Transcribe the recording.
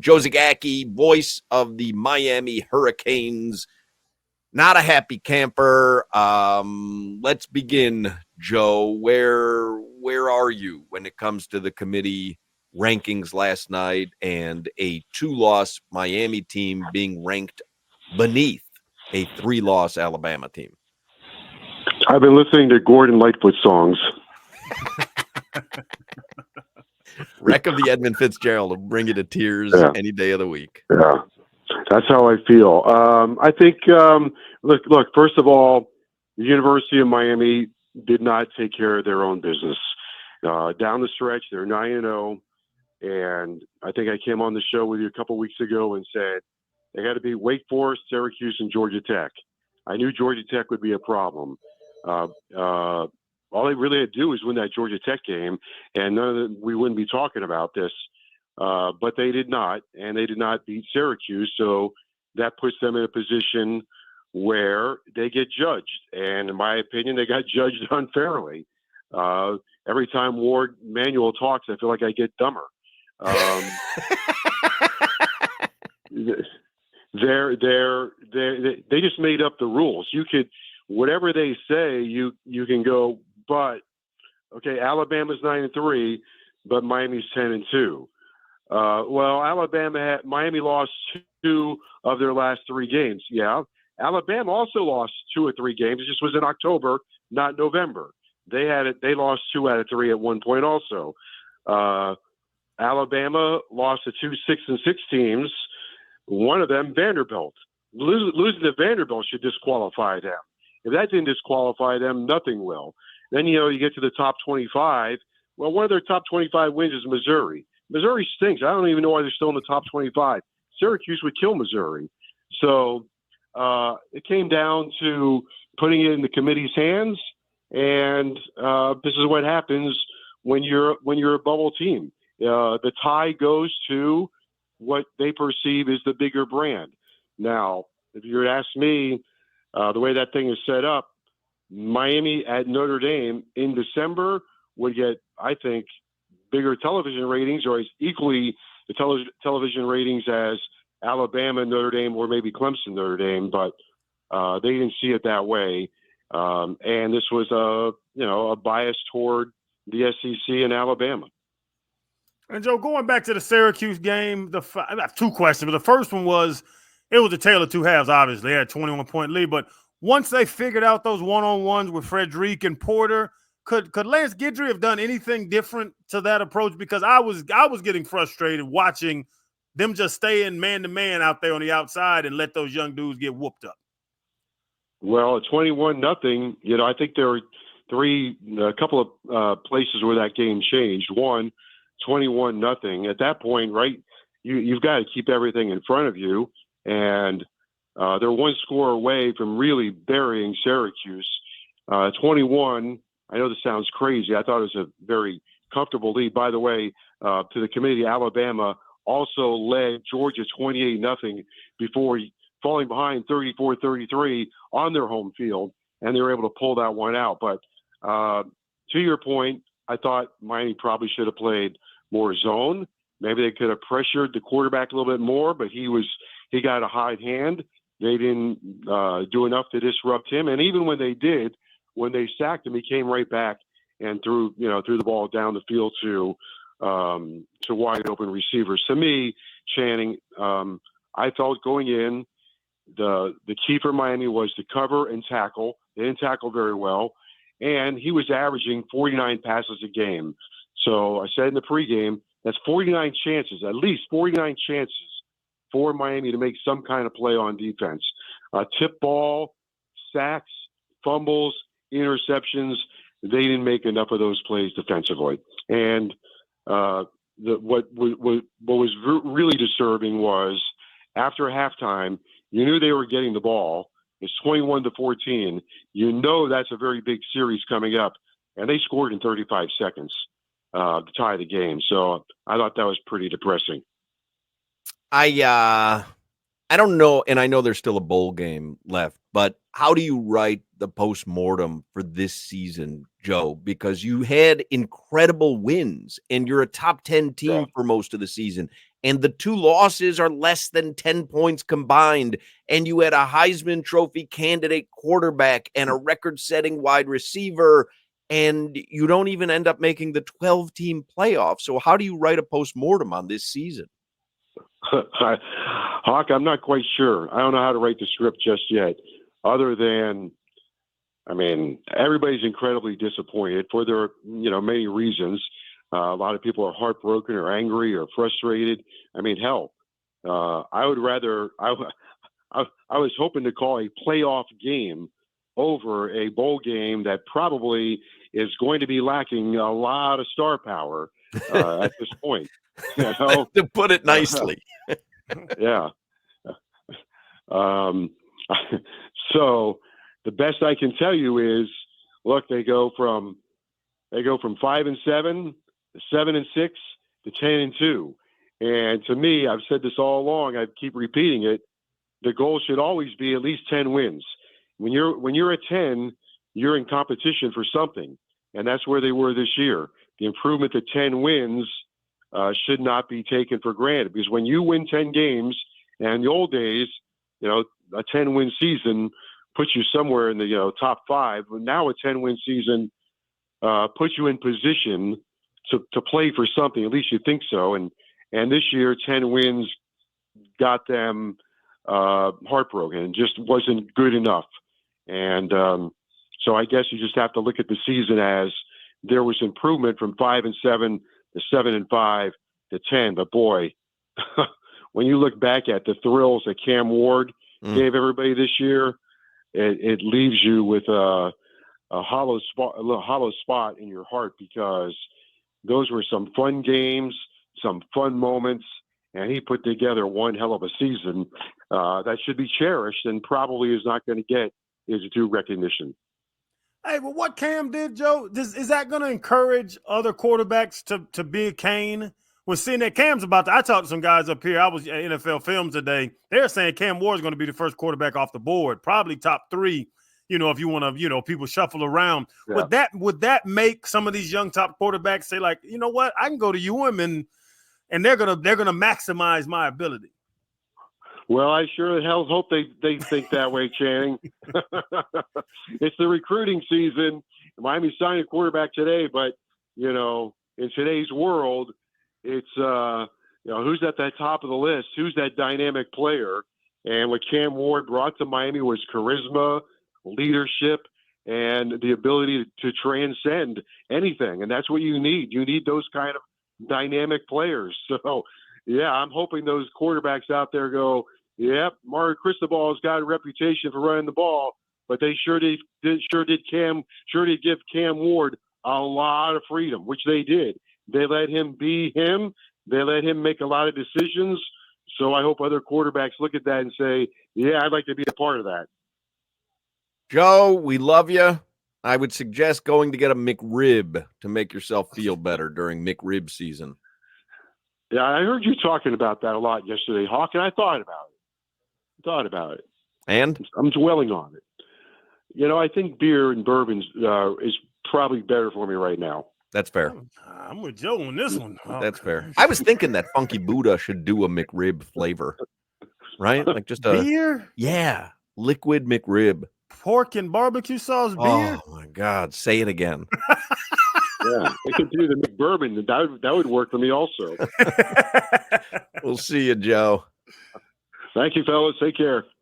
Joe Zagacki, voice of the Miami Hurricanes. Not a happy camper. Let's begin, Joe. Where are you when it comes to the committee rankings last night and a 2-loss Miami team being ranked beneath a 3-loss Alabama team? I've been listening to Gordon Lightfoot songs. Wreck of the Edmund Fitzgerald will bring you to tears any day of the week. Yeah, that's how I feel. I think, look, first of all, the University of Miami did not take care of their own business. Down the stretch, they're 9-0, and I think I came on the show with you a couple weeks ago and said they got to beat Wake Forest, Syracuse, and Georgia Tech. I knew Georgia Tech would be a problem. All they really had to do was win that Georgia Tech game, and we wouldn't be talking about this. But they did not, and they did not beat Syracuse, so that puts them in a position where they get judged. And in my opinion, they got judged unfairly. Every time Ward Manuel talks, I feel like I get dumber. They just made up the rules. You could, whatever they say, you can go. But okay, Alabama's 9-3, but Miami's 10-2. Well, Miami lost 2 of their last 3 games. Yeah, Alabama also lost 2 or 3 games. It just was in October, not November. They lost 2 out of 3 at one point. Also, Alabama lost to 2 6-6 teams. One of them, Vanderbilt. Losing to Vanderbilt should disqualify them. If that didn't disqualify them, nothing will. Then, you get to the top 25. Well, one of their top 25 wins is Missouri. Missouri stinks. I don't even know why they're still in the top 25. Syracuse would kill Missouri. So it came down to putting it in the committee's hands, and this is what happens when you're a bubble team. The tie goes to what they perceive as the bigger brand. Now, if you were to ask me, the way that thing is set up, Miami at Notre Dame in December would get, I think, bigger television ratings, or as equally the television ratings as Alabama, Notre Dame, or maybe Clemson, Notre Dame, but they didn't see it that way. And this was a bias toward the SEC and Alabama. And Joe, going back to the Syracuse game, I have 2 questions. But the first one was, it was a tale of 2 halves, obviously. They had a 21-point lead. But once they figured out those one-on-ones with Frederic and Porter, could Lance Guidry have done anything different to that approach? Because I was getting frustrated watching them just stay in man-to-man out there on the outside and let those young dudes get whooped up. Well, at 21-0, I think there were a couple of places where that game changed. One, 21-0. At that point, right, you've got to keep everything in front of you, and they're 1 score away from really burying Syracuse. 21. I know this sounds crazy. I thought it was a very comfortable lead. By the way, to the committee, Alabama also led Georgia 28-0 before falling behind 34-33 on their home field, and they were able to pull that one out. But to your point, I thought Miami probably should have played more zone. Maybe they could have pressured the quarterback a little bit more, but he got a high hand. They didn't do enough to disrupt him. And even when they did, when they sacked him, he came right back and threw the ball down the field to wide open receivers. To me, Channing, I felt going in, the key for Miami was to cover and tackle. They didn't tackle very well, and he was averaging 49 passes a game. So I said in the pregame, that's 49 chances, at least 49 chances for Miami to make some kind of play on defense. Tip ball, sacks, fumbles, interceptions. They didn't make enough of those plays defensively. And what was really disturbing was after halftime, you knew they were getting the ball. It's 21-14. You know that's a very big series coming up, and they scored in 35 seconds to tie the game. So I thought that was pretty depressing. I don't know, and I know there's still a bowl game left, but how do you write the postmortem for this season, Joe? Because you had incredible wins, and you're a top 10 team for most of the season, and the 2 losses are less than 10 points combined, and you had a Heisman Trophy candidate quarterback and a record-setting wide receiver, and you don't even end up making the 12-team playoff. So how do you write a postmortem on this season? Hawk, I'm not quite sure. I don't know how to write the script just yet, other than, I mean, everybody's incredibly disappointed for their, many reasons. A lot of people are heartbroken or angry or frustrated. I mean, hell, I would rather, I was hoping to call a playoff game over a bowl game that probably is going to be lacking a lot of star power at this point. To put it nicely. Yeah. So the best I can tell you is, look, they go from 5-7 to 7-6 to 10-2. And to me, I've said this all along, I keep repeating it, the goal should always be at least 10 wins. When you're at 10, you're in competition for something. And that's where they were this year. The improvement to 10 wins should not be taken for granted, because when you win 10 games, and in the old days, a 10-win season puts you somewhere in the top 5. But now a 10-win season puts you in position to play for something. At least you think so. And this year, 10 wins got them heartbroken. It just wasn't good enough. And so I guess you just have to look at the season as there was improvement from 5-7 to 7-5 to 10. But boy, when you look back at the thrills that Cam Ward gave everybody this year, it leaves you with a hollow spot in your heart, because those were some fun games, some fun moments, and he put together one hell of a season that should be cherished and probably is not going to get his due recognition. Hey, but what Cam did, Joe, is that going to encourage other quarterbacks to be a Kane? We're seeing that Cam's about to – I talked to some guys up here. I was at NFL Films today. They're saying Cam Ward is going to be the first quarterback off the board, probably top 3, if you want to, people shuffle around. Yeah. Would that make some of these young top quarterbacks say, like, you know what, I can go to UM and they're gonna maximize my ability? Well, I sure the hell hope they think that way, Channing. It's the recruiting season. Miami signed a quarterback today, but, in today's world, it's, who's at the top of the list? Who's that dynamic player? And what Cam Ward brought to Miami was charisma, leadership, and the ability to transcend anything. And that's what you need. You need those kind of dynamic players. So, yeah, I'm hoping those quarterbacks out there go, yep, Mario Cristobal's got a reputation for running the ball, but they sure did give Cam Ward a lot of freedom, which they did. They let him be him. They let him make a lot of decisions. So I hope other quarterbacks look at that and say, yeah, I'd like to be a part of that. Joe, we love you. I would suggest going to get a McRib to make yourself feel better during McRib season. Yeah, I heard you talking about that a lot yesterday, Hawk, and I thought about it. And? I'm dwelling on it. I think beer and bourbon is probably better for me right now. That's fair. I'm with Joe on this one. That's fair. I was thinking that Funky Buddha should do a McRib flavor, right? Like just a beer? Yeah, liquid McRib. Pork and barbecue sauce beer? Oh, my God. Say it again. Yeah, they could do the McBourbon. That would work for me also. We'll see you, Joe. Thank you, fellas. Take care.